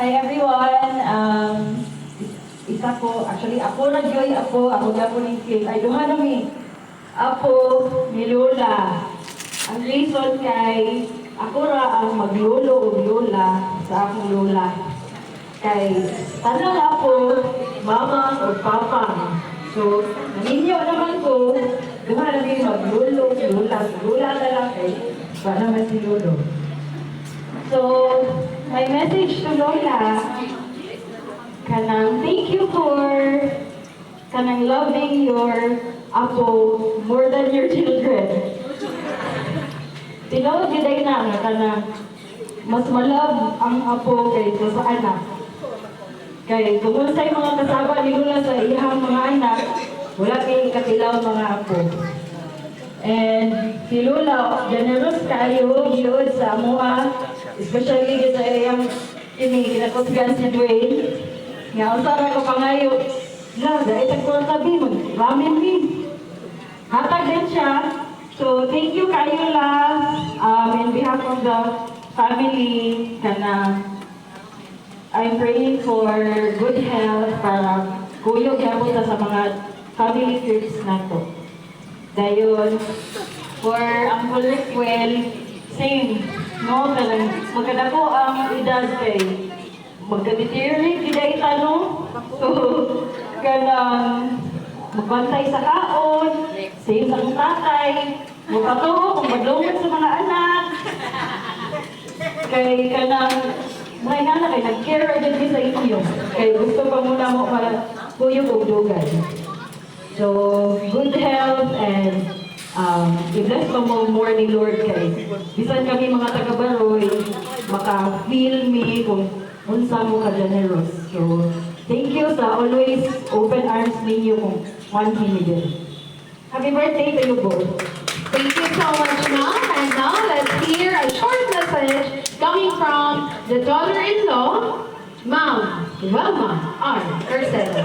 Hi everyone. Isa po, actually ako na Joy ako na po ng cake. Ay duha na mi. Apo ni Lola. Ang reason kay ako ra ang maglolo o lola sa akong lola. Kay tanang ako, mama o papa. So, naninyo naman ko, duha na mi maglolo, lola na lang kay ba naman si Lolo. So, my message to Lola, kanang thank you for kanang loving your apo more than your children. Tinawag yun ay na, kanang mas malove ang apo kaysa sa anak. Kaya kung sa mga kasama ni Lola sa iyang mga anak, wala kayong katilaw mga apo. And si Lola, generous kayo, yun sa mua, especially sa iyang kinakusgan si Dwayne. Nga, usara ko pa ngayon, dahil tagpuan sabi mo, ramen din. Hatag din siya. So, thank you kayo in behalf of the family, I'm praying for good health para kuyog yapon sa mga family trips na to. Dayon, for ang Well, same, no? Magkadako ang edad kay magka-deteriorate, hindi tanong. So, magbantay sa kaon, same sa kong tatay, magpatuho kung maglungkot sa mga anak. Kay mga inana kay nag-care agad sa inyo. Kay gusto pa muna mo para kuyog o dugan. So, good health and i-bless pa mo more ni Lord kay bisan kami mga taga-Baroy, maka-feel me kung unsa mo ka-generous. So, thank you sa always open arms ninyo kung one din. Happy birthday to you both. Thank you so much, Mom. And now let's hear a short message coming from the daughter-in-law, Ma'am Welma R. Carcelo.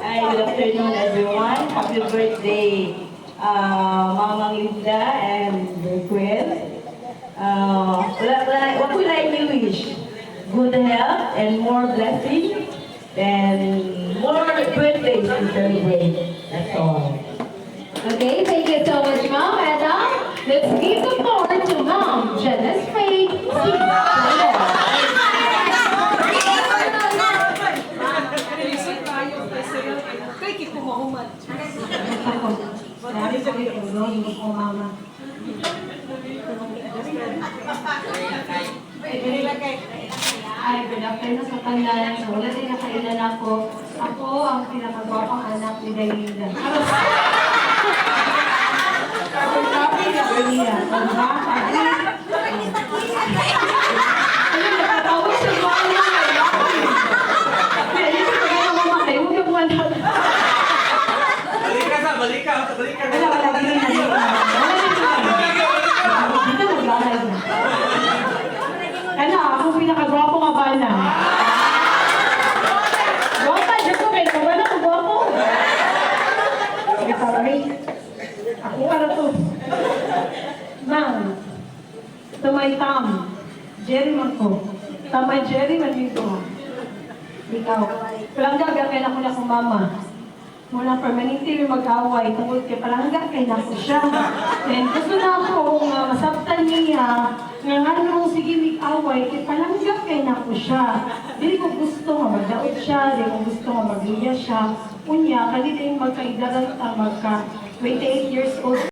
Hi, good afternoon everyone. Happy birthday, Mama Linda and Quinn. What would I wish? Good health and more blessings and more birthdays to celebrate. That's all. Okay, thank you so much, Mom. And now, let's give the floor to Mom Janice Faye. Ay, good afternoon sa pandan. So, wala din nakailan ako. Ako ang pinakagwapang anak ni Daylida. Sabi niya, Daylida. Ang baka. Ayun, nakatawag sa bala. Kaya yun, kaya naman mamatay. Huwag yung wala. Balik ka. Wala. Dito maglalay na. Ano, akong pinakagwapo nga ba na? Gwapa, dyan ko, kaya wala ko gwapo. Sige, sorry. Ako ka na to. Ma'am, tumay Tom, Jerry man ko. Tamay Jerry man dito. Ikaw. Palangga, kaya na ko na kong mama. Muna permanente may mag-away tungkol kay palangga kay nako siya. And gusto na ako masabtan niya nga ano sige mag-away kay palangga kay nako siya. Dili ko gusto nga magdaot siya, dili ko gusto nga magluya siya. Unya, kali din magkaidaran magka 28 years old.